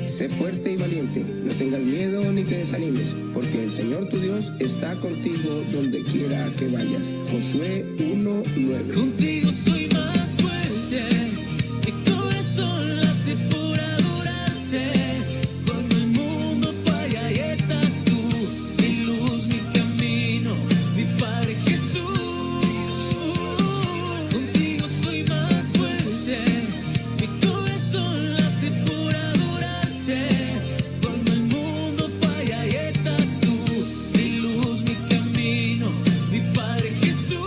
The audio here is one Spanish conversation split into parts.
Sé fuerte y valiente, no tengas miedo ni te desanimes, porque el Señor tu Dios está contigo donde quiera que vayas. Josué 1:9. Contigo soy más fuerte, mi corazón late por adorarte. Cuando el mundo falla y estás tú, mi luz, mi camino, mi Padre Jesús. Contigo soy más fuerte, mi corazón late por adorarte. Cuando el mundo falla y estás tú, mi luz, mi camino, mi Padre Jesús.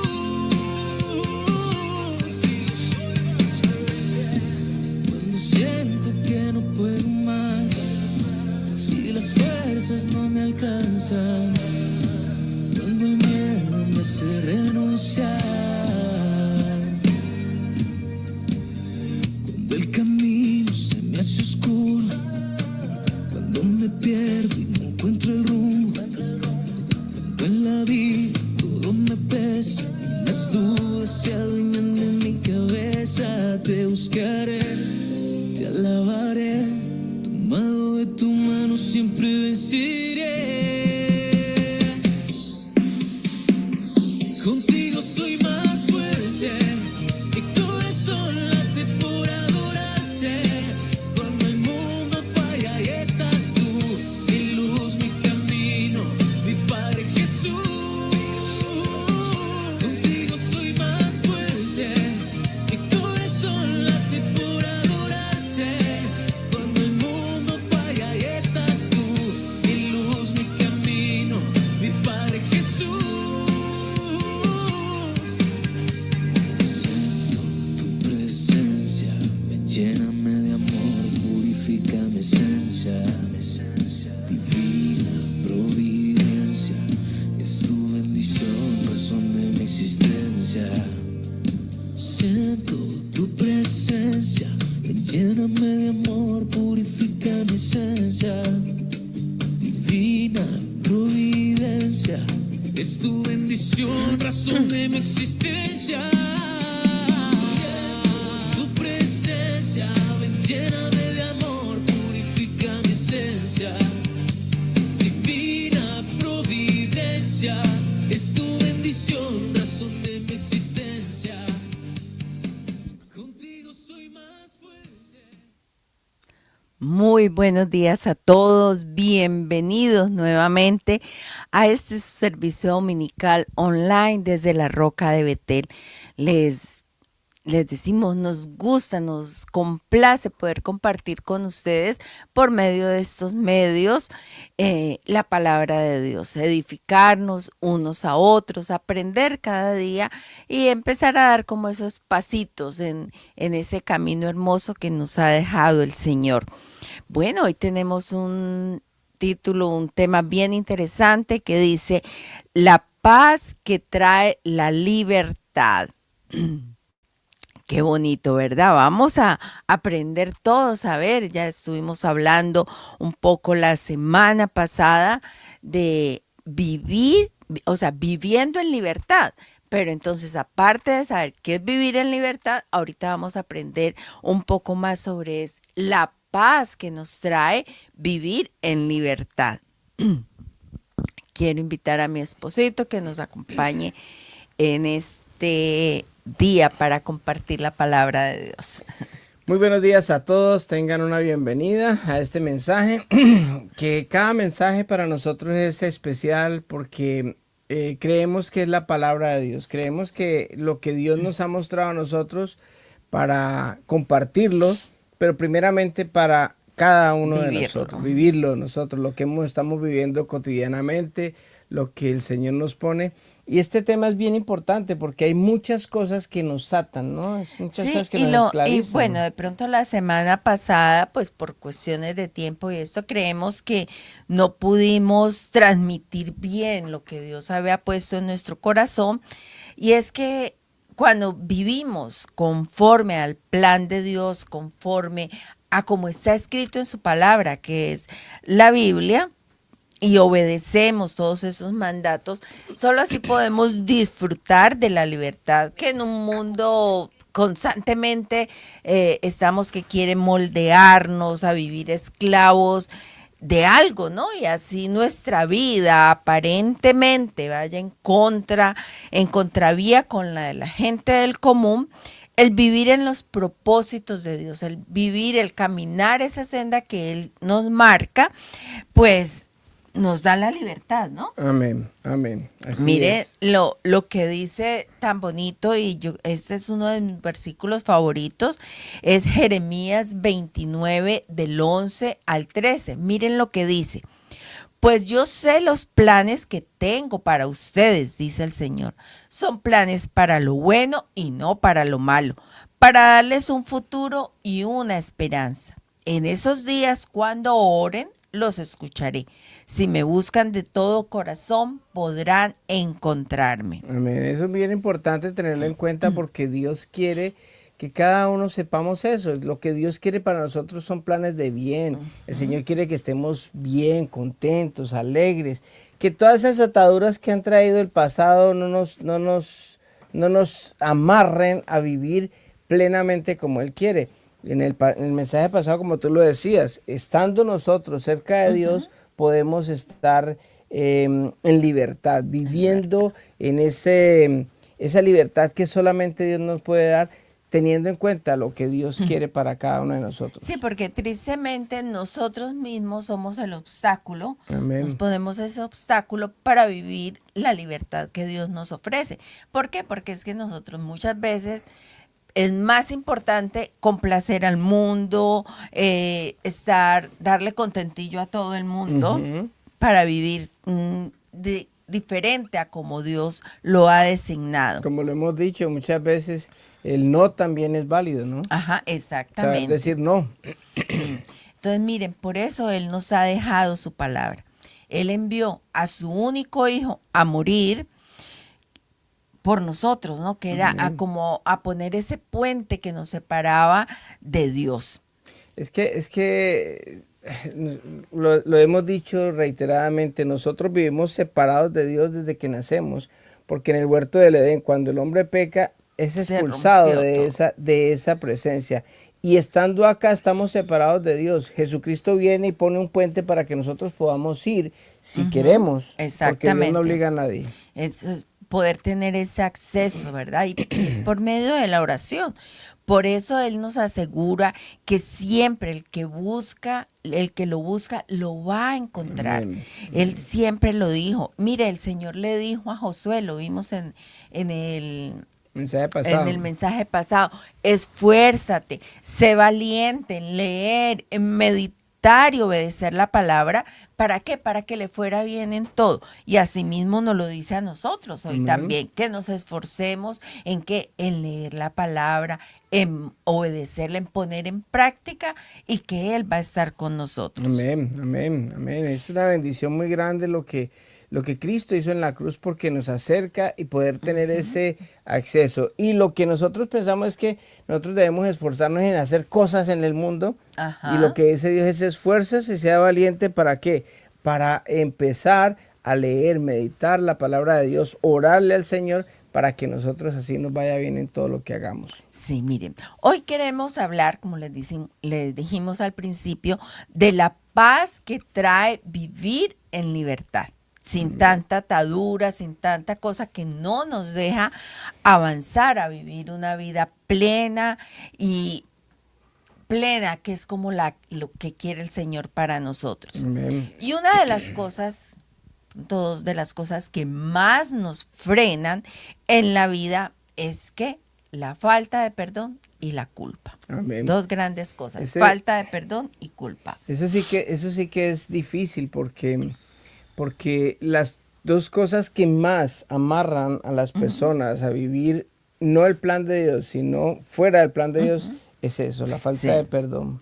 Cuando siento que no puedo más y las fuerzas no me alcanzan, cuando el miedo me hace renunciar, cuando el camino se me hace oscuro, cuando me pierdo y no encuentro el rumbo, cuando en la vida todo me pesa y las dudas se adueñan de mi cabeza, te buscaré, te alabaré, tomado de tu mano siempre venceré. Contigo soy más fuerte, mi corazón late por adorarte. Cuando el mundo falla y estás tú, mi luz, mi camino, mi Padre Jesús. Contigo soy más fuerte, mi corazón late por adorarte. Cuando el mundo falla y estás tú, mi luz, mi camino, mi Padre Jesús. Siento tu presencia, lléname de amor, purifica mi esencia. Divina providencia, es tu bendición, razón de mi existencia. Siento tu presencia, lléname de amor, purifica mi esencia. Divina providencia, es tu bendición, razón de mi existencia. Tu presencia, lléname de amor, purifica mi esencia. Divina providencia, es tu bendición, razón de mi existencia. Contigo soy más fuerte. Muy buenos días a todos, bienvenidos nuevamente a este servicio dominical online desde la Roca de Betel. Les decimos, nos gusta, nos complace poder compartir con ustedes por medio de estos medios la palabra de Dios, edificarnos unos a otros, aprender cada día y empezar a dar como esos pasitos en ese camino hermoso que nos ha dejado el Señor. Bueno, hoy tenemos un título, un tema bien interesante que dice, la paz que trae la libertad. Qué bonito, ¿verdad? Vamos a aprender todos a ver, ya estuvimos hablando un poco la semana pasada de vivir, o sea, viviendo en libertad. Pero entonces, aparte de saber qué es vivir en libertad, ahorita vamos a aprender un poco más sobre la paz que nos trae vivir en libertad. Quiero invitar a mi esposito que nos acompañe en este día para compartir la palabra de Dios. Muy buenos días a todos, tengan una bienvenida a este mensaje, que cada mensaje para nosotros es especial porque creemos que es la palabra de Dios, creemos que lo que Dios nos ha mostrado a nosotros para compartirlo, pero primeramente para cada uno de nosotros, vivirlo nosotros, lo que estamos viviendo cotidianamente, lo que el Señor nos pone. Y este tema es bien importante porque hay muchas cosas que nos atan, ¿no? Muchas cosas que nos esclavizan. Y bueno, de pronto la semana pasada, pues por cuestiones de tiempo y esto, creemos que no pudimos transmitir bien lo que Dios había puesto en nuestro corazón. Y es que cuando vivimos conforme al plan de Dios, conforme a como está escrito en su palabra, que es la Biblia, y obedecemos todos esos mandatos, solo así podemos disfrutar de la libertad que en un mundo constantemente estamos que quieren moldearnos a vivir esclavos de algo, ¿no? Y así nuestra vida aparentemente vaya en contravía con la de la gente del común. El vivir en los propósitos de Dios, el vivir, el caminar esa senda que Él nos marca, pues nos da la libertad, ¿no? Amén, amén. Así Mire es. lo que dice tan bonito, y este es uno de mis versículos favoritos, es Jeremías 29 del 11 al 13. Miren lo que dice. Pues yo sé los planes que tengo para ustedes, dice el Señor. Son planes para lo bueno y no para lo malo, para darles un futuro y una esperanza. En esos días, cuando oren, los escucharé. Si me buscan de todo corazón, podrán encontrarme. Amén. Eso es bien importante tenerlo en cuenta porque Dios quiere que cada uno sepamos eso. Lo que Dios quiere para nosotros son planes de bien. El Señor quiere que estemos bien, contentos, alegres. Que todas esas ataduras que han traído el pasado no nos amarren a vivir plenamente como Él quiere. En el mensaje pasado, como tú lo decías, estando nosotros cerca de Dios, podemos estar en libertad, viviendo en esa libertad que solamente Dios nos puede dar, teniendo en cuenta lo que Dios quiere para cada uno de nosotros. Sí, porque tristemente nosotros mismos somos el obstáculo, Amén. nos ponemos ese obstáculo para vivir la libertad que Dios nos ofrece. ¿Por qué? Porque es que nosotros muchas veces es más importante complacer al mundo, darle contentillo a todo el mundo para vivir diferente a como Dios lo ha designado. Como lo hemos dicho muchas veces, el no también es válido, ¿no? Ajá, exactamente. Saber decir no. Entonces, miren, por eso Él nos ha dejado su palabra. Él envió a su único hijo a morir por nosotros, ¿no? Que era como a poner ese puente que nos separaba de Dios. Es que lo hemos dicho reiteradamente, nosotros vivimos separados de Dios desde que nacemos, porque en el huerto del Edén, cuando el hombre peca, es expulsado de esa presencia. Y estando acá estamos separados de Dios. Jesucristo viene y pone un puente para que nosotros podamos ir si queremos. Exactamente. Porque Dios no obliga a nadie. Eso es poder tener ese acceso, ¿verdad? Y es por medio de la oración. Por eso Él nos asegura que siempre el que lo busca, lo va a encontrar. Amén. Él siempre lo dijo. Mire, el Señor le dijo a Josué, lo vimos en el mensaje pasado, esfuérzate, sé valiente en leer, en meditar y obedecer la palabra. ¿Para qué? Para que le fuera bien en todo. Y asimismo nos lo dice a nosotros hoy también, que nos esforcemos en leer la palabra, en obedecerla, en poner en práctica, y que Él va a estar con nosotros. Amén, amén, amén. Es una bendición muy grande lo que Cristo hizo en la cruz, porque nos acerca y poder tener ese acceso. Y lo que nosotros pensamos es que nosotros debemos esforzarnos en hacer cosas en el mundo. Ajá. Y lo que dice Dios es esfuérzase y sea valiente. ¿Para qué? Para empezar a leer, meditar la palabra de Dios, orarle al Señor para que nosotros así nos vaya bien en todo lo que hagamos. Sí, miren, hoy queremos hablar, como les dijimos al principio, de la paz que trae vivir en libertad. Sin tanta atadura, sin tanta cosa que no nos deja avanzar a vivir una vida plena, que es como lo que quiere el Señor para nosotros. Amén. Y una de las cosas, dos de las cosas que más nos frenan en la vida es que la falta de perdón y la culpa. Amén. Dos grandes cosas, falta de perdón y culpa. Eso sí que es difícil porque las dos cosas que más amarran a las personas a vivir no el plan de Dios, sino fuera del plan de Dios, es eso, la falta de perdón.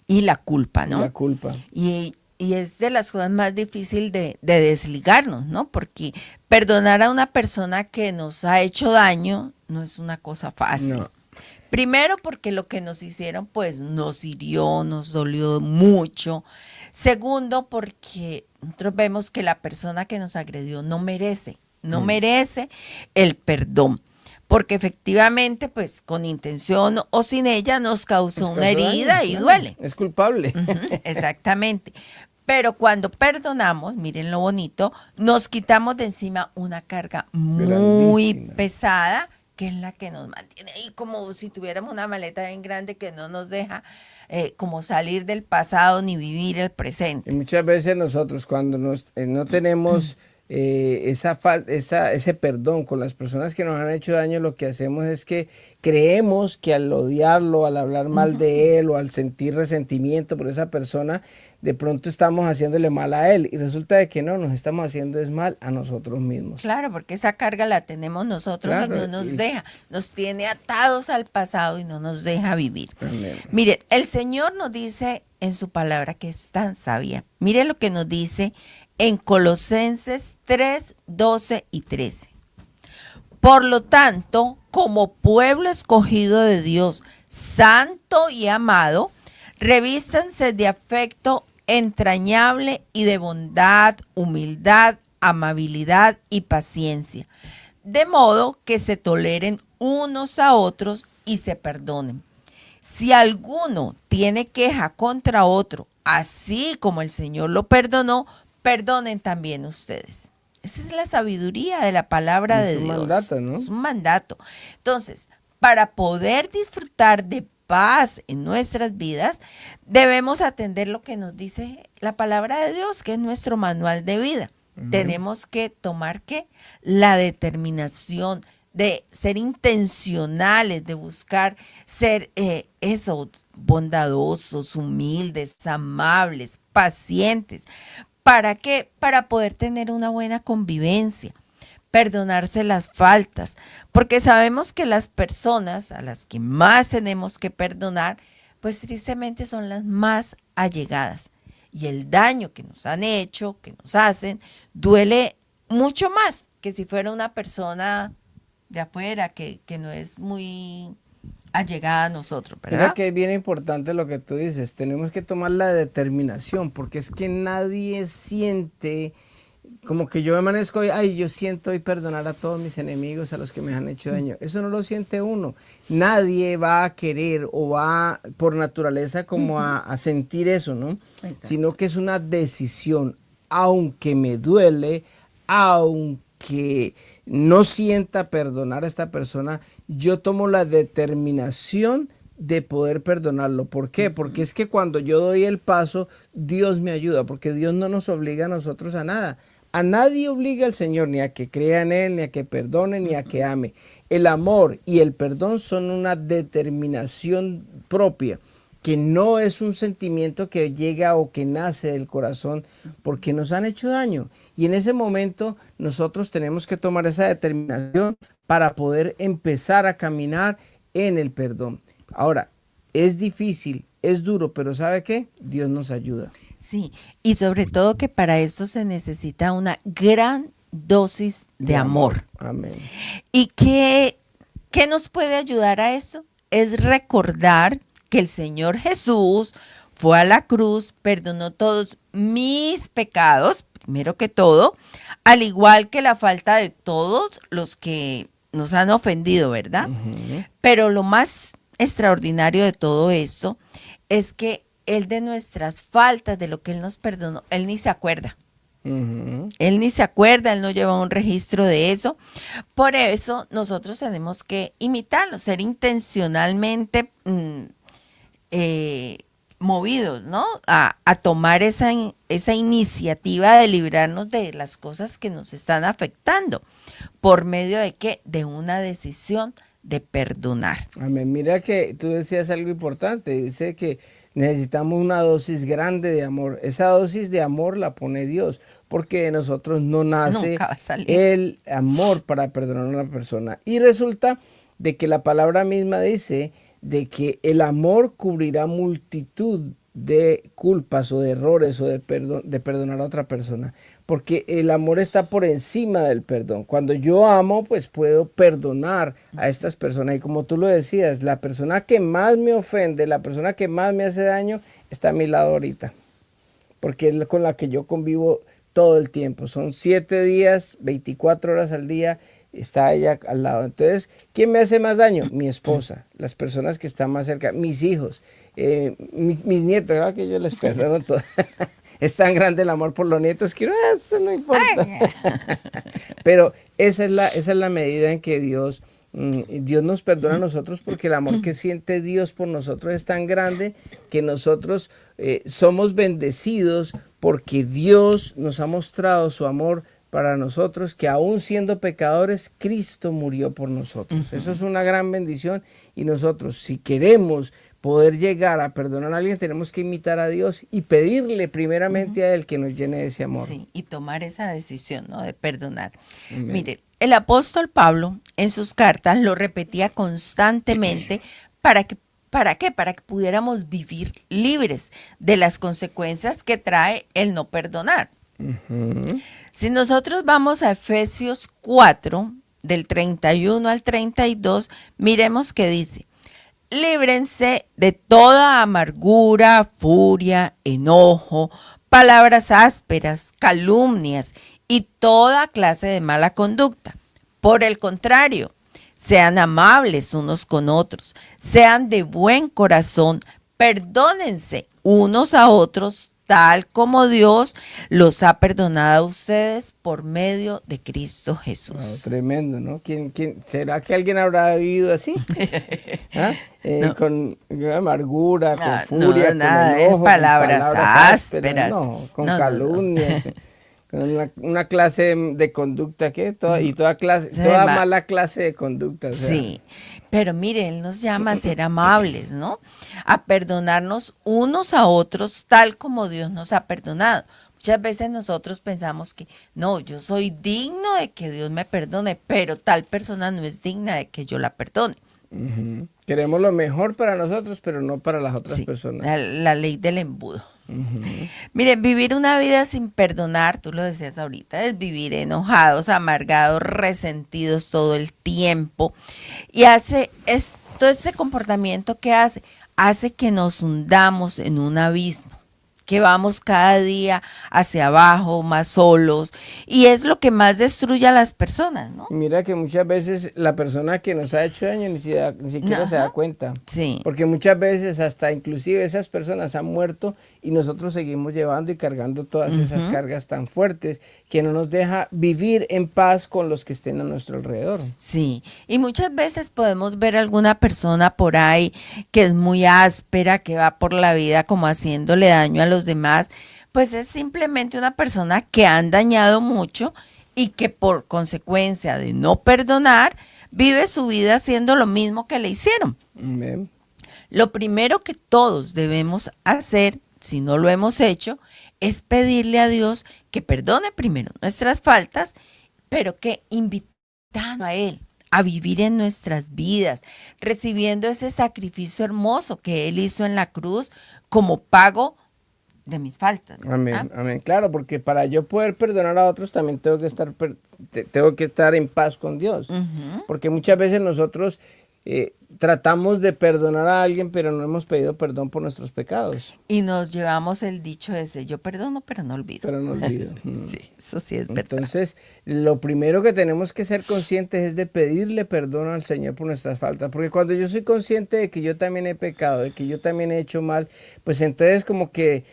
Y la culpa, ¿no? Y la culpa. Y es de las cosas más difíciles de desligarnos, ¿no? Porque perdonar a una persona que nos ha hecho daño no es una cosa fácil. No. Primero porque lo que nos hicieron pues nos hirió, nos dolió mucho. Segundo porque nosotros vemos que la persona que nos agredió no merece el perdón. porque efectivamente, pues con intención o sin ella nos causó Nos una causó herida daño, y claro. duele. Es culpable. Ujú, exactamente. Pero cuando perdonamos, miren lo bonito, nos quitamos de encima una carga muy Grandísima. pesada, que es la que nos mantiene ahí como si tuviéramos una maleta bien grande que no nos deja como salir del pasado ni vivir el Y presente. muchas veces nosotros cuando no tenemos ese perdón con las personas que nos han hecho daño, lo que hacemos es que creemos que al odiarlo, al hablar mal de él o al sentir resentimiento por esa persona, de pronto estamos haciéndole mal a él y resulta de que no, nos estamos haciendo es mal a nosotros mismos. Claro, porque esa carga la tenemos nosotros y Claro, no nos y- deja, nos tiene atados al pasado y no nos deja vivir. Amén. Mire, el Señor nos dice en su palabra que es tan sabia. Mire lo que nos dice en Colosenses 3, 12 y 13. Por lo tanto, como pueblo escogido de Dios, santo y amado, revístanse de afecto entrañable y de bondad, humildad, amabilidad y paciencia, de modo que se toleren unos a otros y se perdonen. Si alguno tiene queja contra otro, así como el Señor lo perdonó, perdonen también ustedes. Esa es la sabiduría de la palabra de Es un Dios. mandato, ¿no? Es un mandato. Entonces, para poder disfrutar de paz en nuestras vidas, debemos atender lo que nos dice la palabra de Dios, que es nuestro manual de vida. Tenemos que tomar ¿qué? La determinación de ser intencionales, de buscar ser bondadosos, humildes, amables, pacientes. ¿Para qué? Para poder tener una buena convivencia, perdonarse las faltas, porque sabemos que las personas a las que más tenemos que perdonar, pues tristemente son las más allegadas. Y el daño que nos han hecho, que nos hacen, duele mucho más que si fuera una persona de afuera que no es muy allegada a nosotros, Mira ¿verdad? que es bien importante lo que tú dices, tenemos que tomar la determinación, porque es que nadie siente, como que yo amanezco hoy, ay, yo siento hoy perdonar a todos mis enemigos, a los que me han hecho daño. Eso no lo siente uno. Nadie va a querer o va por naturaleza como a sentir eso, ¿no? Exacto. Sino que es una decisión, aunque me duele, aunque no sienta perdonar a esta persona, yo tomo la determinación de poder perdonarlo. ¿Por qué? Porque es que cuando yo doy el paso, Dios me ayuda, porque Dios no nos obliga a nosotros a nada. A nadie obliga al Señor ni a que crea en Él, ni a que perdone, ni a que ame. El amor y el perdón son una determinación propia, que no es un sentimiento que llega o que nace del corazón porque nos han hecho daño. Y en ese momento nosotros tenemos que tomar esa determinación para poder empezar a caminar en el perdón. Ahora, es difícil, es duro, pero ¿sabe qué? Dios nos ayuda. Sí, y sobre todo que para esto se necesita una gran dosis de amor. Amén. ¿Y qué nos puede ayudar a eso? Es recordar que el Señor Jesús fue a la cruz, perdonó todos mis pecados, primero que todo, al igual que la falta de todos los que nos han ofendido, ¿verdad? Pero lo más extraordinario de todo esto es que Él de nuestras faltas, de lo que Él nos perdonó, Él ni se acuerda. Él ni se acuerda, Él no lleva un registro de eso. Por eso nosotros tenemos que imitarlo, ser intencionalmente movidos, ¿no? A tomar esa iniciativa de librarnos de las cosas que nos están afectando. ¿Por medio de qué? De una decisión de perdonar. Amén. Mira que tú decías algo importante, dice que necesitamos una dosis grande de amor. Esa dosis de amor la pone Dios, porque de nosotros no nace Nunca va a salir. el amor para perdonar a una persona. Y resulta de que la palabra misma dice de que el amor cubrirá multitud de culpas o de errores o de perdonar a otra persona, porque el amor está por encima del perdón. Cuando yo amo, pues puedo perdonar a estas personas, y como tú lo decías, la persona que más me ofende, la persona que más me hace daño, está a mi lado ahorita, porque es con la que yo convivo todo el tiempo. Son 7 días, 24 horas al día, está ella al lado. Entonces, ¿quién me hace más daño? Mi esposa, las personas que están más cerca, mis hijos, mis nietos, claro que yo les perdono todo. Es tan grande el amor por los nietos que eso no importa. Pero esa es la medida en que Dios nos perdona a nosotros, porque el amor que siente Dios por nosotros es tan grande que nosotros somos bendecidos porque Dios nos ha mostrado su amor para nosotros, que aún siendo pecadores, Cristo murió por nosotros. Eso es una gran bendición, y nosotros, si queremos poder llegar a perdonar a alguien, tenemos que imitar a Dios y pedirle primeramente a Él que nos llene de ese amor. Sí, y tomar esa decisión, ¿no?, de perdonar. Amén. Mire, el apóstol Pablo en sus cartas lo repetía constantemente ¿para qué? Para que pudiéramos vivir libres de las consecuencias que trae el no perdonar. Si nosotros vamos a Efesios 4, del 31 al 32, miremos que dice: líbrense de toda amargura, furia, enojo, palabras ásperas, calumnias y toda clase de mala conducta. Por el contrario, sean amables unos con otros, sean de buen corazón, perdónense unos a otros, tal como Dios los ha perdonado a ustedes por medio de Cristo Jesús. Wow, tremendo, ¿no? ¿Quién, será que alguien habrá vivido así? ¿Ah? No. Con amargura, con furia, no, nada, con enojo, es palabras con ásperas. No, con No, calumnias, con una clase de conducta, ¿qué? Toda mala clase de conducta. O sea. Sí, pero mire, Él nos llama a ser amables, ¿no? A perdonarnos unos a otros tal como Dios nos ha perdonado. Muchas veces nosotros pensamos que no, yo soy digno de que Dios me perdone, pero tal persona no es digna de que yo la perdone. Queremos lo mejor para nosotros, pero no para las otras personas. La ley del embudo. Miren, vivir una vida sin perdonar, tú lo decías ahorita, es vivir enojados, amargados, resentidos todo el tiempo. Y todo ese comportamiento que hace que nos hundamos en un abismo, que vamos cada día hacia abajo, más solos, y es lo que más destruye a las personas, ¿no? Mira que muchas veces la persona que nos ha hecho daño ni siquiera se da cuenta. Sí. Porque muchas veces hasta inclusive esas personas han muerto y nosotros seguimos llevando y cargando todas esas cargas tan fuertes que no nos deja vivir en paz con los que estén a nuestro alrededor. Sí, y muchas veces podemos ver alguna persona por ahí que es muy áspera, que va por la vida como haciéndole daño a los demás, pues es simplemente una persona que han dañado mucho y que por consecuencia de no perdonar, vive su vida haciendo lo mismo que le hicieron. Amén. Lo primero que todos debemos hacer, si no lo hemos hecho, es pedirle a Dios que perdone primero nuestras faltas, pero que invitando a Él a vivir en nuestras vidas, recibiendo ese sacrificio hermoso que Él hizo en la cruz como pago de mis faltas. Amén, amén. Claro, porque para yo poder perdonar a otros también tengo que estar en paz con Dios. Porque muchas veces nosotros tratamos de perdonar a alguien, pero no hemos pedido perdón por nuestros pecados. Y nos llevamos el dicho ese: yo perdono, pero no olvido. Pero no olvido. Sí, eso sí es verdad. Entonces, lo primero que tenemos que ser conscientes es de pedirle perdón al Señor por nuestras faltas. Porque cuando yo soy consciente de que yo también he pecado, de que yo también he hecho mal, pues entonces como que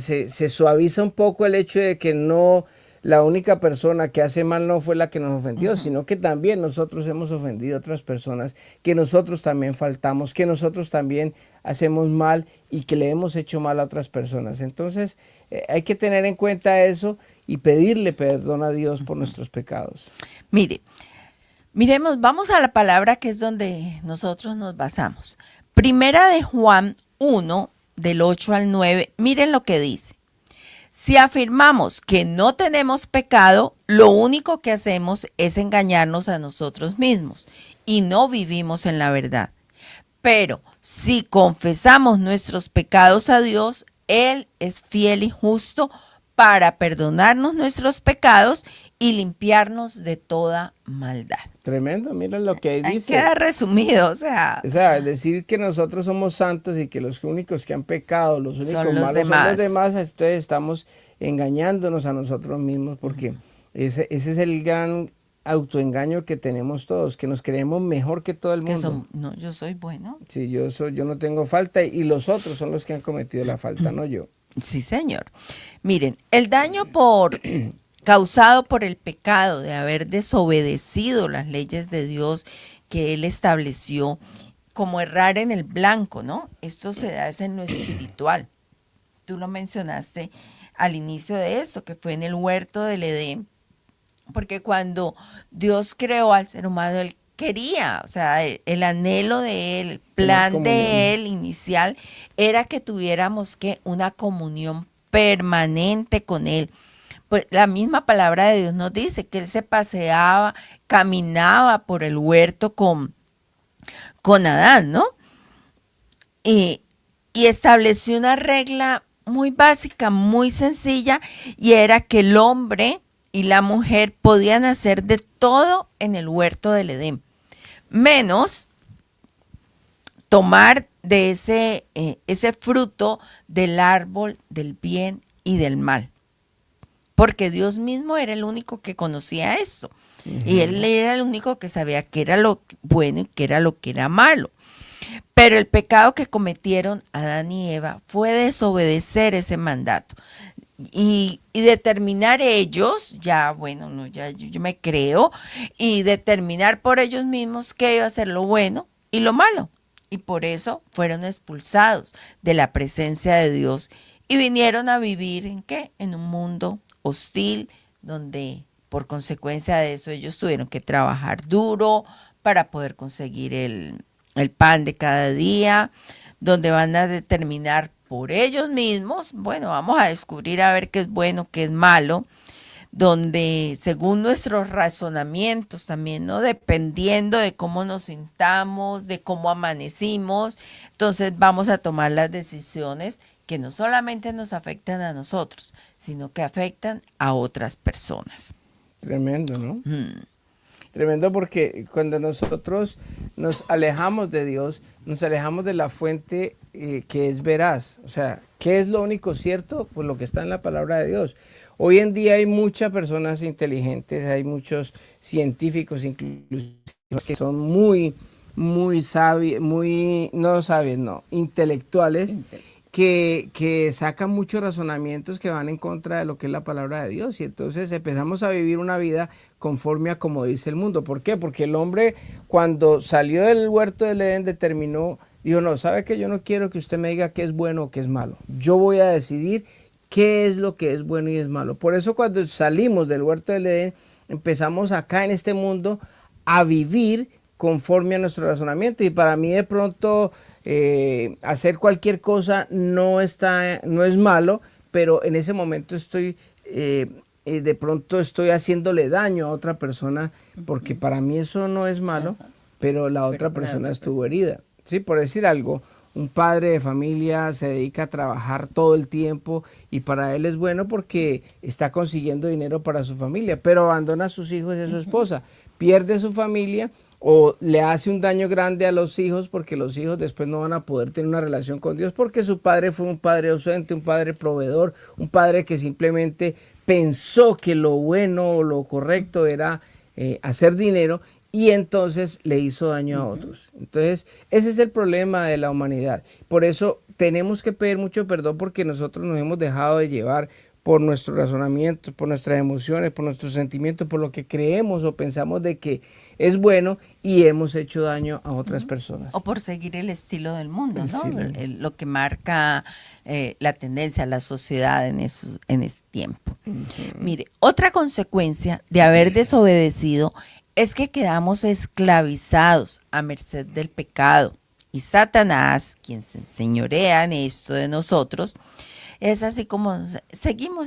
se suaviza un poco el hecho de que no, la única persona que hace mal no fue la que nos ofendió, sino que también nosotros hemos ofendido a otras personas, que nosotros también faltamos, que nosotros también hacemos mal y que le hemos hecho mal a otras personas. Entonces hay que tener en cuenta eso y pedirle perdón a Dios por nuestros pecados. Miremos, vamos a la palabra que es donde nosotros nos basamos. Primera de Juan 1, del 8 al 9, miren lo que dice. Si afirmamos que no tenemos pecado, lo único que hacemos es engañarnos a nosotros mismos y no vivimos en la verdad. Pero si confesamos nuestros pecados a Dios, Él es fiel y justo para perdonarnos nuestros pecados y limpiarnos de toda maldad. Tremendo, mira lo que ahí dice. Queda resumido, o sea, decir que nosotros somos santos y que los únicos que han pecado, los únicos son los malos demás. son los demás, entonces estamos engañándonos a nosotros mismos, porque ese es el gran autoengaño que tenemos todos, que nos creemos mejor que todo el mundo. No, yo soy bueno. Sí, yo no tengo falta y los otros son los que han cometido la falta, no yo. Sí, señor. Miren, el daño causado por el pecado de haber desobedecido las leyes de Dios que Él estableció, como errar en el blanco, ¿no? Esto se da en lo espiritual. Tú lo mencionaste al inicio de esto, que fue en el huerto del Edén, porque cuando Dios creó al ser humano, Él quería, o sea, el anhelo de Él, el plan de Él inicial, era que tuviéramos una comunión permanente con Él. Pues la misma palabra de Dios nos dice que Él se paseaba, caminaba por el huerto con Adán, ¿no? Y estableció una regla muy básica, muy sencilla, y era que el hombre y la mujer podían hacer de todo en el huerto del Edén, menos tomar de ese fruto del árbol del bien y del mal, porque Dios mismo era el único que conocía eso, y Él era el único que sabía qué era lo bueno y qué era lo que era malo. Pero el pecado que cometieron Adán y Eva fue desobedecer ese mandato y determinar ellos, yo me creo, y determinar por ellos mismos qué iba a ser lo bueno y lo malo. Y por eso fueron expulsados de la presencia de Dios y vinieron a vivir ¿en qué? En un mundo hostil, donde por consecuencia de eso ellos tuvieron que trabajar duro para poder conseguir el pan de cada día, donde van a determinar por ellos mismos, bueno, vamos a descubrir a ver qué es bueno, qué es malo, donde según nuestros razonamientos también, ¿no? Dependiendo de cómo nos sintamos, de cómo amanecimos, entonces vamos a tomar las decisiones que no solamente nos afectan a nosotros, sino que afectan a otras personas. Tremendo, ¿no? Tremendo, porque cuando nosotros nos alejamos de Dios, nos alejamos de la fuente que es veraz. O sea, ¿qué es lo único cierto? Pues lo que está en la palabra de Dios. Hoy en día hay muchas personas inteligentes, hay muchos científicos incluso que son muy sabios, intelectuales, que sacan muchos razonamientos que van en contra de lo que es la palabra de Dios, y entonces empezamos a vivir una vida conforme a como dice el mundo. ¿Por qué? Porque el hombre, cuando salió del huerto del Edén, dijo, no, ¿sabe qué? Yo no quiero que usted me diga qué es bueno o qué es malo. Yo voy a decidir qué es lo que es bueno y es malo. Por eso cuando salimos del huerto del Edén, empezamos acá en este mundo a vivir conforme a nuestro razonamiento, y para mí de pronto hacer cualquier cosa no es malo, pero en ese momento de pronto estoy haciéndole daño a otra persona, porque para mí eso no es malo, pero la otra persona estuvo herida. Sí, por decir algo, un padre de familia se dedica a trabajar todo el tiempo y para él es bueno porque está consiguiendo dinero para su familia, pero abandona a sus hijos y a su esposa, pierde su familia, o le hace un daño grande a los hijos, porque los hijos después no van a poder tener una relación con Dios, porque su padre fue un padre ausente, un padre proveedor, un padre que simplemente pensó que lo bueno o lo correcto era hacer dinero, y entonces le hizo daño a otros. Entonces ese es el problema de la humanidad. Por eso tenemos que pedir mucho perdón, porque nosotros nos hemos dejado de llevar por nuestro razonamiento, por nuestras emociones, por nuestros sentimientos, por lo que creemos o pensamos de que es bueno, y hemos hecho daño a otras personas. O por seguir el estilo del mundo, ¿no? Lo que marca la tendencia a la sociedad en ese tiempo. Mire, otra consecuencia de haber desobedecido es que quedamos esclavizados a merced del pecado, y Satanás, quien se enseñorea en esto de nosotros, es así como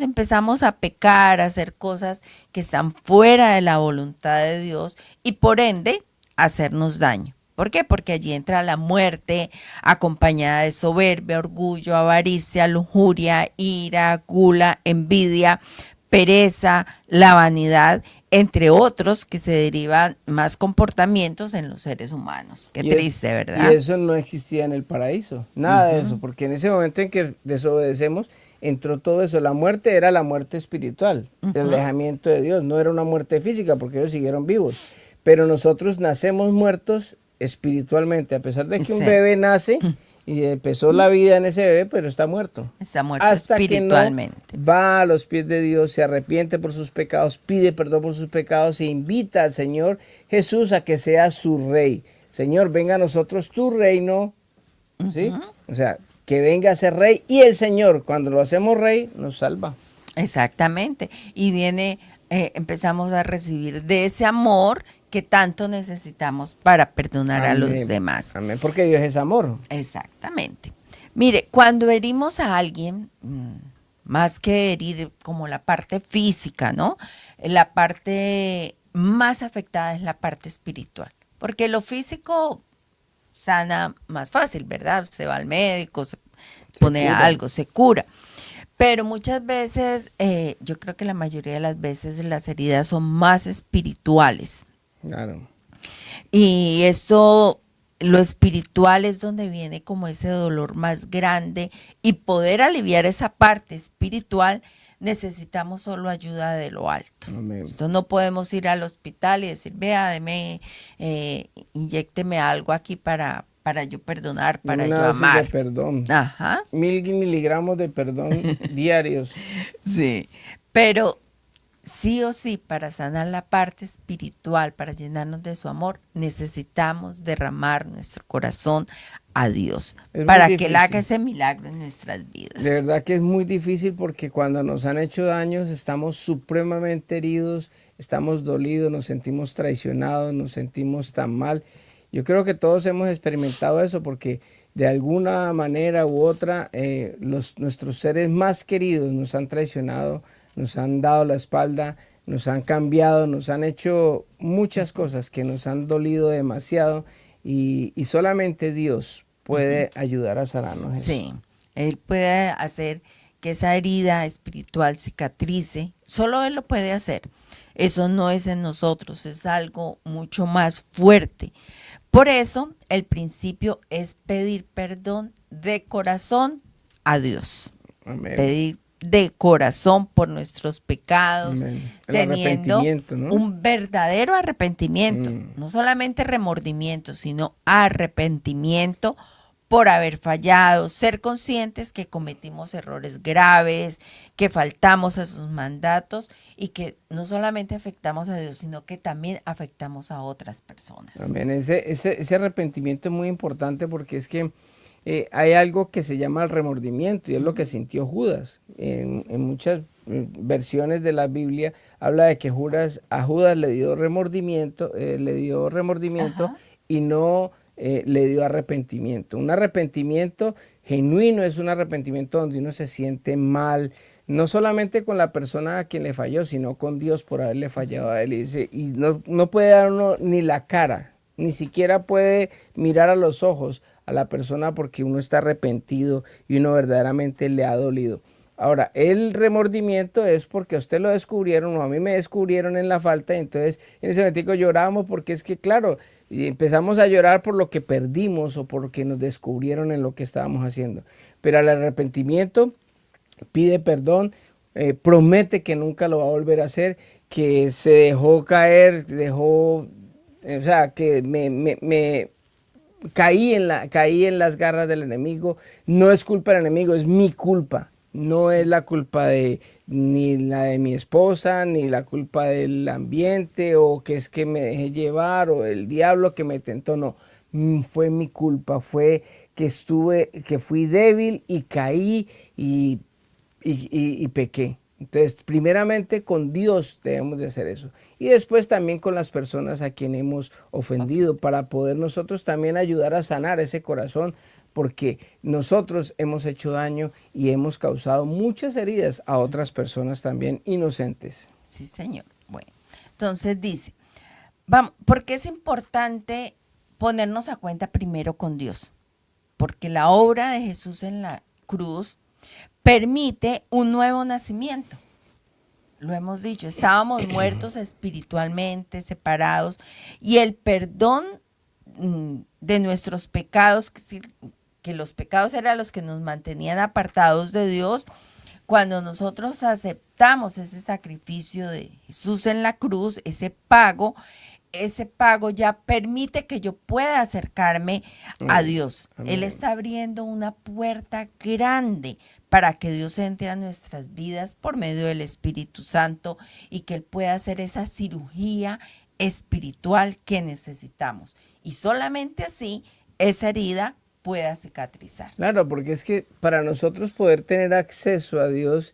empezamos a pecar, a hacer cosas que están fuera de la voluntad de Dios, y por ende hacernos daño. ¿Por qué? Porque allí entra la muerte acompañada de soberbia, orgullo, avaricia, lujuria, ira, gula, envidia, pereza, la vanidad, entre otros que se derivan más comportamientos en los seres humanos. Qué triste, ¿verdad? Y eso no existía en el paraíso, nada de eso, porque en ese momento en que desobedecemos, entró todo eso. La muerte era la muerte espiritual, el alejamiento de Dios, no era una muerte física porque ellos siguieron vivos. Pero nosotros nacemos muertos espiritualmente, a pesar de que un bebé nace y empezó la vida en ese bebé, pero está muerto. Está muerto hasta espiritualmente. Que no va a los pies de Dios, se arrepiente por sus pecados, pide perdón por sus pecados e invita al Señor Jesús a que sea su rey. Señor, venga a nosotros tu reino, ¿sí? O sea, que venga a ser rey, y el Señor, cuando lo hacemos rey, nos salva. Exactamente. Y viene, empezamos a recibir de ese amor que tanto necesitamos para perdonar a los demás. Amén, porque Dios es amor. Exactamente. Mire, cuando herimos a alguien, más que herir como la parte física, ¿no? La parte más afectada es la parte espiritual, porque lo físico sana más fácil, ¿verdad? Se va al médico, se pone algo, se cura. Pero muchas veces, yo creo que la mayoría de las veces las heridas son más espirituales. Claro. Y esto, lo espiritual es donde viene como ese dolor más grande, y poder aliviar esa parte espiritual necesitamos solo ayuda de lo alto. Amén. Entonces no podemos ir al hospital y decir, vea, deme, inyécteme algo aquí para yo perdonar, para yo amar. De perdón. Ajá. 1000 miligramos de perdón diarios. Sí, pero sí o sí, para sanar la parte espiritual, para llenarnos de su amor, necesitamos derramar nuestro corazón a Dios para que Él haga ese milagro en nuestras vidas. De verdad que es muy difícil, porque cuando nos han hecho daños estamos supremamente heridos, estamos dolidos, nos sentimos traicionados, nos sentimos tan mal. Yo creo que todos hemos experimentado eso, porque de alguna manera u otra nuestros seres más queridos nos han traicionado, nos han dado la espalda, nos han cambiado, nos han hecho muchas cosas que nos han dolido demasiado, y solamente Dios puede ayudar a sanarnos. Sí, Él puede hacer que esa herida espiritual cicatrice, solo Él lo puede hacer. Eso no es en nosotros, es algo mucho más fuerte. Por eso, el principio es pedir perdón de corazón a Dios. Amén. Pedir de corazón por nuestros pecados, teniendo ¿no? un verdadero arrepentimiento, no solamente remordimiento, sino arrepentimiento por haber fallado, ser conscientes que cometimos errores graves, que faltamos a sus mandatos, y que no solamente afectamos a Dios, sino que también afectamos a otras personas. Amén. Ese arrepentimiento es muy importante, porque es que hay algo que se llama el remordimiento, y es lo que sintió Judas. En muchas versiones de la Biblia habla de que a Judas le dio remordimiento, y no le dio arrepentimiento. Un arrepentimiento genuino es un arrepentimiento donde uno se siente mal, no solamente con la persona a quien le falló, sino con Dios por haberle fallado a él. Y no puede dar uno ni la cara, ni siquiera puede mirar a los ojos a la persona, porque uno está arrepentido y uno verdaderamente le ha dolido. Ahora, el remordimiento es porque a usted lo descubrieron, o a mí me descubrieron en la falta, y entonces en ese momento lloramos, porque es que, claro, y empezamos a llorar por lo que perdimos o por lo que nos descubrieron en lo que estábamos haciendo. Pero al arrepentimiento pide perdón, promete que nunca lo va a volver a hacer, que se dejó caer, o sea, que me caí en las garras del enemigo. No es culpa del enemigo, es mi culpa. No es la culpa ni la de mi esposa, ni la culpa del ambiente, o que es que me dejé llevar, o el diablo que me tentó. No, fue mi culpa, fue que fui débil y caí y pequé. Entonces, primeramente con Dios debemos de hacer eso. Y después también con las personas a quien hemos ofendido, para poder nosotros también ayudar a sanar ese corazón, porque nosotros hemos hecho daño y hemos causado muchas heridas a otras personas también inocentes. Sí, Señor. Bueno, entonces dice, vamos, ¿por qué es importante ponernos a cuenta primero con Dios? Porque la obra de Jesús en la cruz permite un nuevo nacimiento. Lo hemos dicho, estábamos muertos espiritualmente, separados, y el perdón de nuestros pecados, que los pecados eran los que nos mantenían apartados de Dios, Cuando nosotros aceptamos ese sacrificio de Jesús en la cruz, ese pago ya permite que yo pueda acercarme a Dios. Amén. Él está abriendo una puerta grande para que Dios entre a nuestras vidas por medio del Espíritu Santo y que Él pueda hacer esa cirugía espiritual que necesitamos. Y solamente así esa herida pueda cicatrizar. Claro, porque es que para nosotros poder tener acceso a Dios,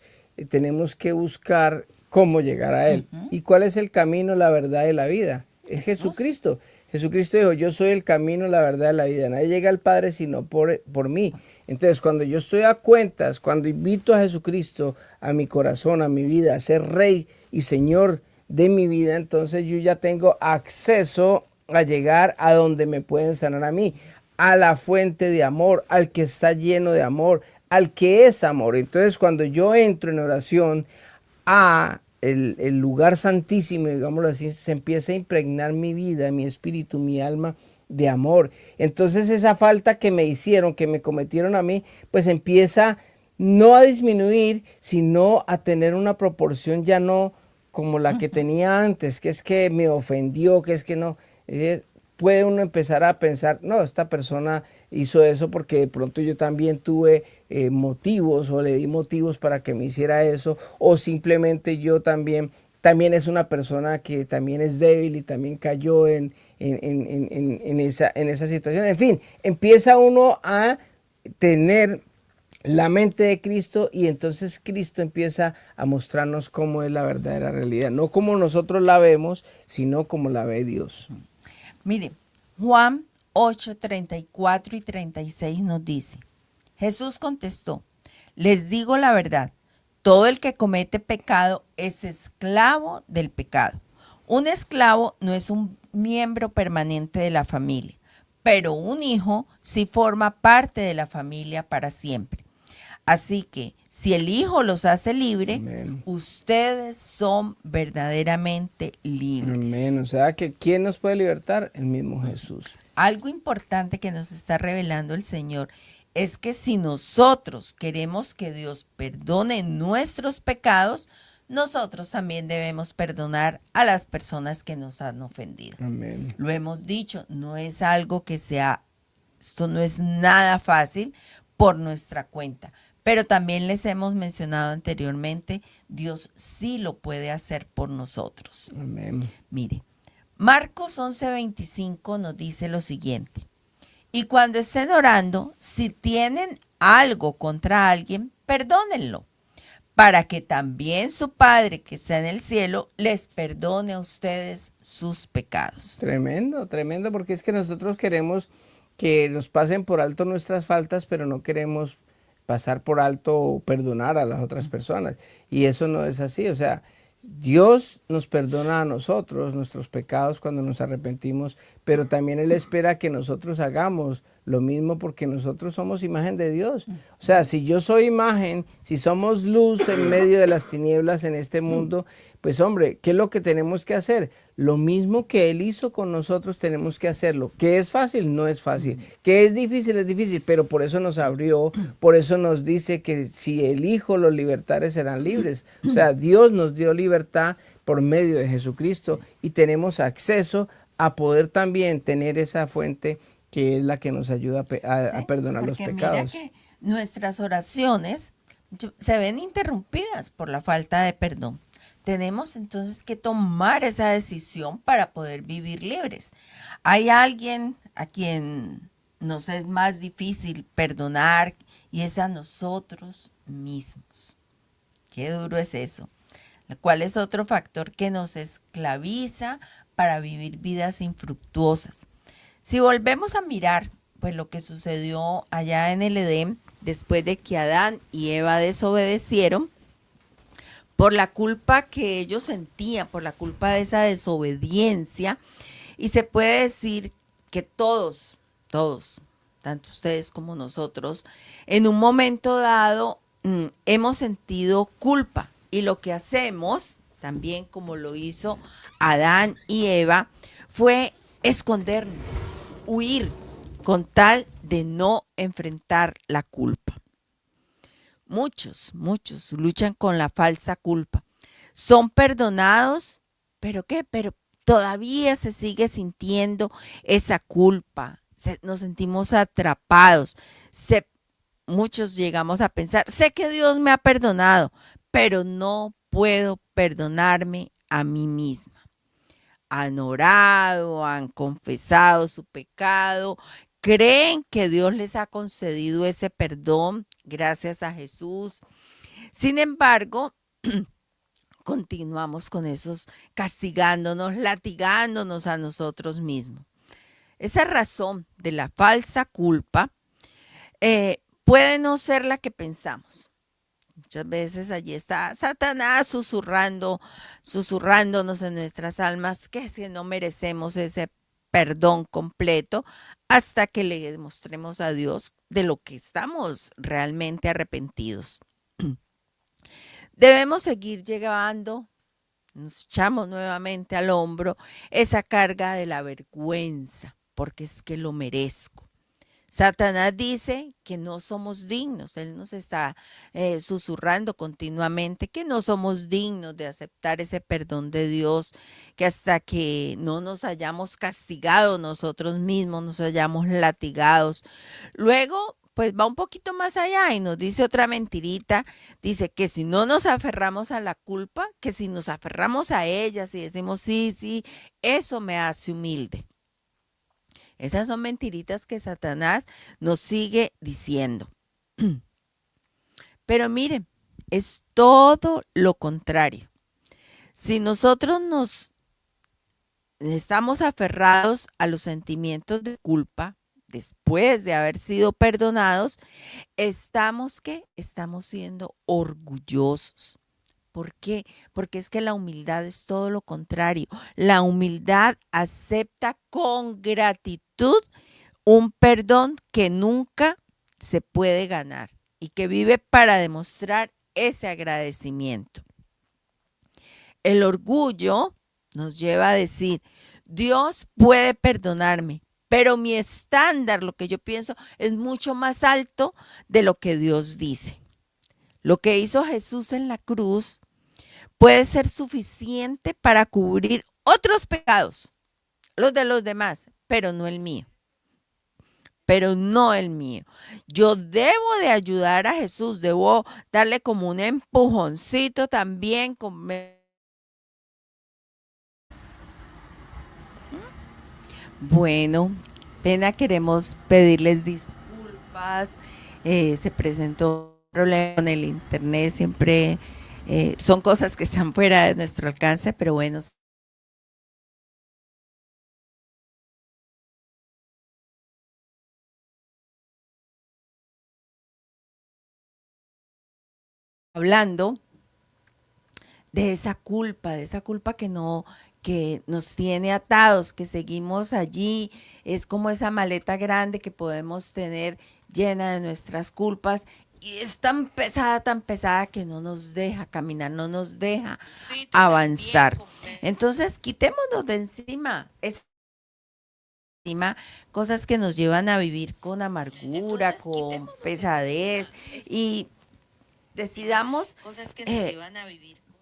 tenemos que buscar cómo llegar a Él. ¿Y cuál es el camino, la verdad y la vida? Es Jesucristo. Jesucristo dijo, yo soy el camino, la verdad y la vida. Nadie llega al Padre sino por mí. Entonces, cuando yo estoy a cuentas, cuando invito a Jesucristo a mi corazón, a mi vida, a ser Rey y Señor de mi vida, entonces yo ya tengo acceso a llegar a donde me pueden sanar a mí, a la fuente de amor, al que está lleno de amor, al que es amor. Entonces, cuando yo entro en oración a el lugar santísimo, digámoslo así, se empieza a impregnar mi vida, mi espíritu, mi alma de amor. Entonces esa falta que me hicieron, que me cometieron a mí, pues empieza no a disminuir, sino a tener una proporción ya no como la que tenía antes, que es que me ofendió, que es que no. Puede uno empezar a pensar, no, esta persona hizo eso porque de pronto yo también tuve motivos o le di motivos para que me hiciera eso, o simplemente yo también es una persona que también es débil y también cayó en esa situación. En fin, empieza uno a tener la mente de Cristo y entonces Cristo empieza a mostrarnos cómo es la verdadera realidad, no como nosotros la vemos, sino como la ve Dios. Mire, Juan 8, 34 y 36 nos dice, Jesús contestó, les digo la verdad, todo el que comete pecado es esclavo del pecado. Un esclavo no es un miembro permanente de la familia, pero un hijo sí forma parte de la familia para siempre. Así que si el Hijo los hace libre, Amén. Ustedes son verdaderamente libres. Amén. O sea, que ¿quién nos puede libertar? El mismo Jesús. Algo importante que nos está revelando el Señor es que si nosotros queremos que Dios perdone nuestros pecados, nosotros también debemos perdonar a las personas que nos han ofendido. Amén. Lo hemos dicho, no es algo que esto no es nada fácil por nuestra cuenta. Pero también les hemos mencionado anteriormente, Dios sí lo puede hacer por nosotros. Amén. Mire, Marcos 11:25 nos dice lo siguiente. Y cuando estén orando, si tienen algo contra alguien, perdónenlo, para que también su Padre que está en el cielo les perdone a ustedes sus pecados. Tremendo, tremendo, porque es que nosotros queremos que nos pasen por alto nuestras faltas, pero no queremos pasar por alto o perdonar a las otras personas. Y eso no es así. O sea, Dios nos perdona a nosotros nuestros pecados cuando nos arrepentimos, pero también Él espera que nosotros hagamos lo mismo porque nosotros somos imagen de Dios. O sea, si yo soy imagen, si somos luz en medio de las tinieblas en este mundo, pues hombre, ¿qué es lo que tenemos que hacer? Lo mismo que Él hizo con nosotros tenemos que hacerlo. ¿Que es fácil? No es fácil. ¿Que es difícil, pero por eso nos abrió, por eso nos dice que si el Hijo los libertare serán libres. O sea, Dios nos dio libertad por medio de Jesucristo y tenemos acceso a poder también tener esa fuente que es la que nos ayuda a perdonar los pecados. Mira que nuestras oraciones se ven interrumpidas por la falta de perdón. Tenemos entonces que tomar esa decisión para poder vivir libres. Hay alguien a quien nos es más difícil perdonar y es a nosotros mismos. Qué duro es eso. ¿Cuál es otro factor que nos esclaviza para vivir vidas infructuosas? Si volvemos a mirar, pues lo que sucedió allá en el Edén, después de que Adán y Eva desobedecieron, por la culpa que ellos sentían, por la culpa de esa desobediencia, y se puede decir que todos, tanto ustedes como nosotros, en un momento dado hemos sentido culpa, y lo que hacemos, también como lo hizo Adán y Eva, fue escondernos, huir, con tal de no enfrentar la culpa. muchos luchan con la falsa culpa. Son perdonados, pero ¿qué? Pero todavía se sigue sintiendo esa culpa. Nos sentimos atrapados. Muchos llegamos a pensar, sé que Dios me ha perdonado, pero no puedo perdonarme a mí misma. Han orado, han confesado su pecado, creen que Dios les ha concedido ese perdón gracias a Jesús. Sin embargo, continuamos con esos castigándonos, latigándonos a nosotros mismos. Esa razón de la falsa culpa puede no ser la que pensamos. Muchas veces allí está Satanás susurrándonos en nuestras almas que es que no merecemos ese perdón completo hasta que le demostremos a Dios de lo que estamos realmente arrepentidos. Debemos seguir llevando, nos echamos nuevamente al hombro esa carga de la vergüenza, porque es que lo merezco. Satanás dice que no somos dignos, él nos está susurrando continuamente que no somos dignos de aceptar ese perdón de Dios, que hasta que no nos hayamos castigado nosotros mismos, nos hayamos latigados. Luego, pues va un poquito más allá y nos dice otra mentirita, dice que si no nos aferramos a la culpa, que si nos aferramos a ella, si decimos sí, eso me hace humilde. Esas son mentiritas que Satanás nos sigue diciendo. Pero miren, es todo lo contrario. Si nosotros nos estamos aferrados a los sentimientos de culpa, después de haber sido perdonados, estamos siendo orgullosos. ¿Por qué? Porque es que la humildad es todo lo contrario. La humildad acepta con gratitud un perdón que nunca se puede ganar y que vive para demostrar ese agradecimiento. El orgullo nos lleva a decir, Dios puede perdonarme, pero mi estándar, lo que yo pienso, es mucho más alto de lo que Dios dice. Lo que hizo Jesús en la cruz puede ser suficiente para cubrir otros pecados, los de los demás, pero no el mío. Yo debo de ayudar a Jesús, debo darle como un empujoncito también. Bueno, pena, queremos pedirles disculpas. Se presentó un problema con el internet, siempre son cosas que están fuera de nuestro alcance, pero bueno. Hablando de esa culpa que nos tiene atados, que seguimos allí, es como esa maleta grande que podemos tener llena de nuestras culpas y es tan pesada que no nos deja caminar, no nos deja avanzar. Entonces, quitémonos de encima cosas que nos llevan a vivir con amargura, con pesadez y decidamos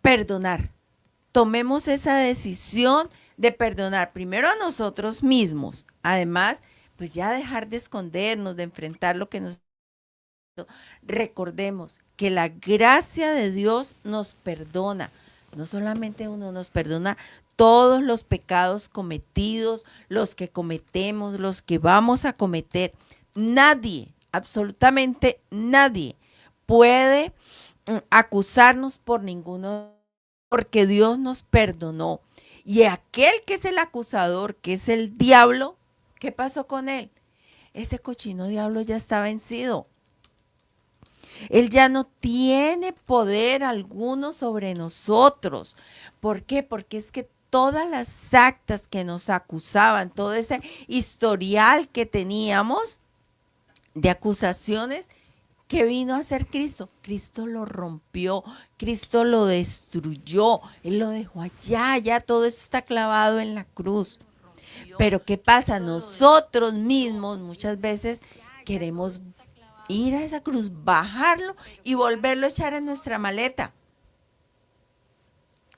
perdonar. Tomemos esa decisión de perdonar primero a nosotros mismos. Además, pues ya dejar de escondernos, de enfrentar lo que nos... Recordemos que la gracia de Dios nos perdona. No solamente uno, nos perdona todos los pecados cometidos, los que cometemos, los que vamos a cometer. Nadie, absolutamente nadie puede acusarnos por ninguno, porque Dios nos perdonó. Y aquel que es el acusador, que es el diablo, ¿qué pasó con él? Ese cochino diablo ya está vencido. Él ya no tiene poder alguno sobre nosotros. ¿Por qué? Porque es que todas las actas que nos acusaban, todo ese historial que teníamos de acusaciones, ¿qué vino a hacer Cristo? Cristo lo rompió, Cristo lo destruyó, Él lo dejó allá, ya todo eso está clavado en la cruz. Pero ¿qué pasa? Nosotros mismos muchas veces queremos ir a esa cruz, bajarlo y volverlo a echar en nuestra maleta.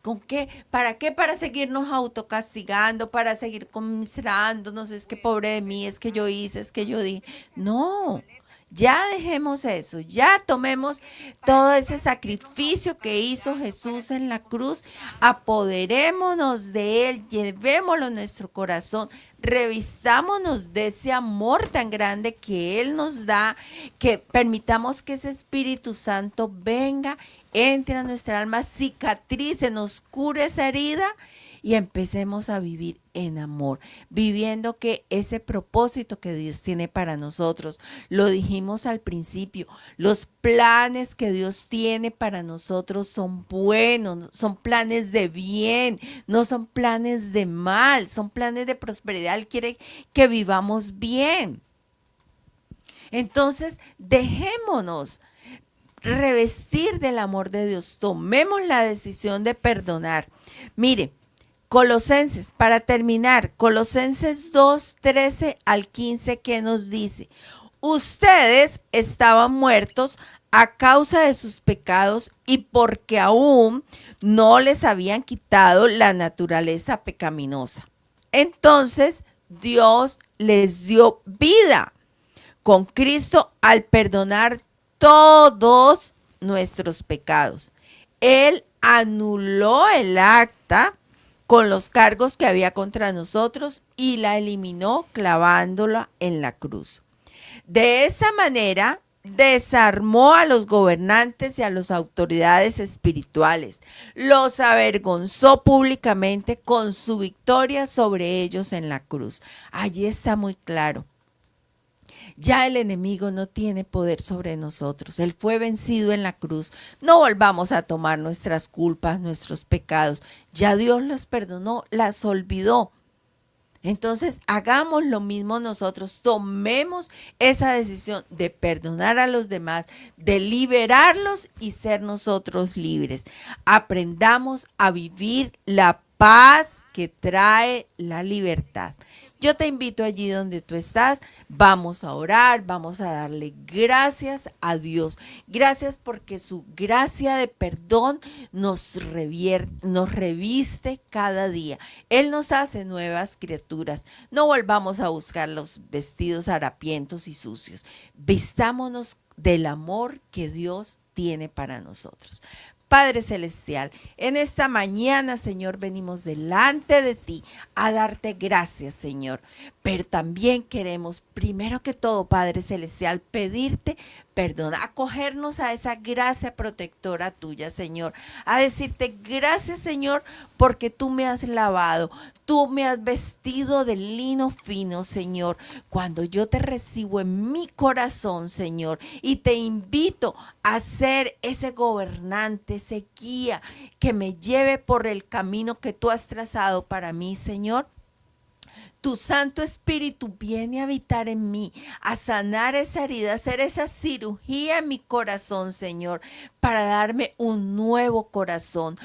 ¿Con qué? ¿Para qué? Para seguirnos autocastigando, para seguir conmiserándonos, es que pobre de mí, es que yo hice, es que yo di. No, ya dejemos eso, ya tomemos todo ese sacrificio que hizo Jesús en la cruz, apoderémonos de él, llevémoslo en nuestro corazón, revistámonos de ese amor tan grande que él nos da, que permitamos que ese Espíritu Santo venga, entre a nuestra alma, cicatrice, nos cure esa herida y empecemos a vivir en amor, viviendo que ese propósito que Dios tiene para nosotros, lo dijimos al principio, los planes que Dios tiene para nosotros son buenos, son planes de bien, no son planes de mal, son planes de prosperidad. Él quiere que vivamos bien. Entonces, dejémonos revestir del amor de Dios, tomemos la decisión de perdonar. Mire, Colosenses, para terminar, Colosenses 2, 13 al 15, ¿qué nos dice? Ustedes estaban muertos a causa de sus pecados y porque aún no les habían quitado la naturaleza pecaminosa. Entonces, Dios les dio vida con Cristo al perdonar todos nuestros pecados. Él anuló el acta con los cargos que había contra nosotros y la eliminó clavándola en la cruz. De esa manera desarmó a los gobernantes y a las autoridades espirituales, los avergonzó públicamente con su victoria sobre ellos en la cruz. Allí está muy claro. Ya el enemigo no tiene poder sobre nosotros. Él fue vencido en la cruz. No volvamos a tomar nuestras culpas, nuestros pecados. Ya Dios las perdonó, las olvidó. Entonces, hagamos lo mismo nosotros. Tomemos esa decisión de perdonar a los demás, de liberarlos y ser nosotros libres. Aprendamos a vivir la paz que trae la libertad. Yo te invito allí donde tú estás, vamos a orar, vamos a darle gracias a Dios. Gracias porque su gracia de perdón nos reviste cada día. Él nos hace nuevas criaturas. No volvamos a buscar los vestidos harapientos y sucios. Vistámonos del amor que Dios tiene para nosotros. Padre Celestial, en esta mañana, Señor, venimos delante de ti a darte gracias, Señor. Pero también queremos, primero que todo, Padre Celestial, pedirte perdón, acogernos a esa gracia protectora tuya, Señor. A decirte gracias, Señor, porque tú me has lavado, tú me has vestido de lino fino, Señor. Cuando yo te recibo en mi corazón, Señor, y te invito a ser ese gobernante, ese guía que me lleve por el camino que tú has trazado para mí, Señor. Tu Santo Espíritu viene a habitar en mí, a sanar esa herida, a hacer esa cirugía en mi corazón, Señor, para darme un nuevo corazón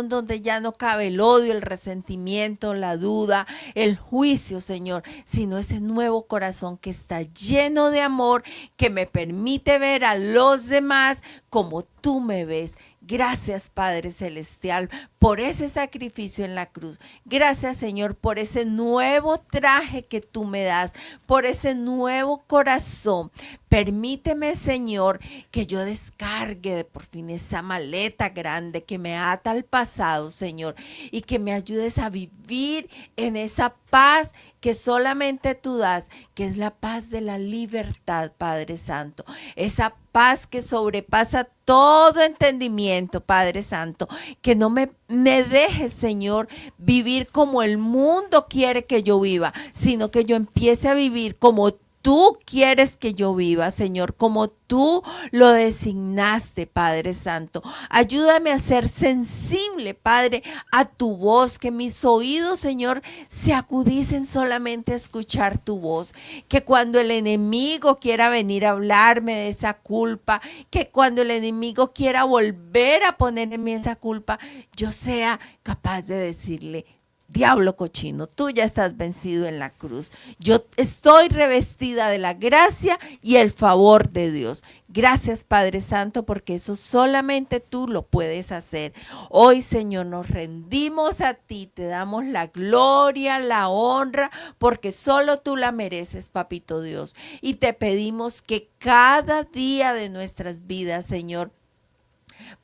donde ya no cabe el odio, el resentimiento, la duda, el juicio, Señor, sino ese nuevo corazón que está lleno de amor, que me permite ver a los demás como tú me ves. Gracias, Padre Celestial, por ese sacrificio en la cruz. Gracias, Señor, por ese nuevo traje que tú me das, por ese nuevo corazón. Permíteme, Señor, que yo descargue por fin esa maleta grande que me ata al pasado, Señor, y que me ayudes a vivir en esa paz que solamente tú das, que es la paz de la libertad, Padre Santo. Esa paz que sobrepasa todo entendimiento, Padre Santo. Que no me dejes, Señor, vivir como el mundo quiere que yo viva, sino que yo empiece a vivir como tú quieres que yo viva, Señor, como tú lo designaste, Padre Santo. Ayúdame a ser sensible, Padre, a tu voz, que mis oídos, Señor, se acudicen solamente a escuchar tu voz. Que cuando el enemigo quiera venir a hablarme de esa culpa, que cuando el enemigo quiera volver a poner en mí esa culpa, yo sea capaz de decirle: Diablo cochino, tú ya estás vencido en la cruz. Yo estoy revestida de la gracia y el favor de Dios. Gracias, Padre Santo, porque eso solamente tú lo puedes hacer. Hoy, Señor, nos rendimos a ti, te damos la gloria, la honra, porque solo tú la mereces, Papito Dios. Y te pedimos que cada día de nuestras vidas, Señor,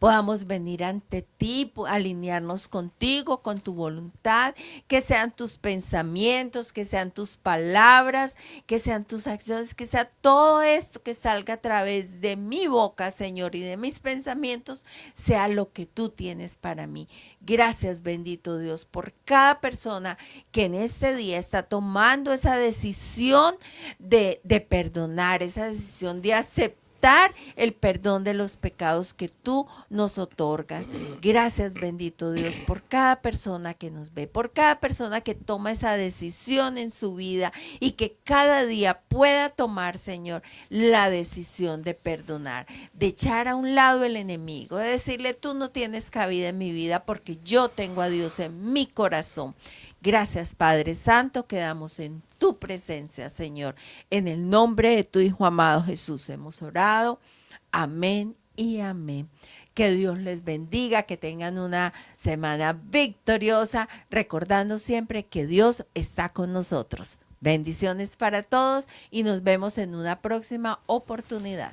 podamos venir ante ti, alinearnos contigo, con tu voluntad, que sean tus pensamientos, que sean tus palabras, que sean tus acciones, que sea todo esto que salga a través de mi boca, Señor, y de mis pensamientos, sea lo que tú tienes para mí. Gracias, bendito Dios, por cada persona que en este día está tomando esa decisión de perdonar, esa decisión de aceptar el perdón de los pecados que tú nos otorgas. Gracias, bendito Dios, por cada persona que nos ve, por cada persona que toma esa decisión en su vida y que cada día pueda tomar, Señor, la decisión de perdonar, de echar a un lado el enemigo, de decirle: tú no tienes cabida en mi vida porque yo tengo a Dios en mi corazón. Gracias, Padre Santo, quedamos en tu presencia, Señor. En el nombre de tu Hijo amado Jesús hemos orado. Amén y amén. Que Dios les bendiga, que tengan una semana victoriosa, recordando siempre que Dios está con nosotros. Bendiciones para todos y nos vemos en una próxima oportunidad.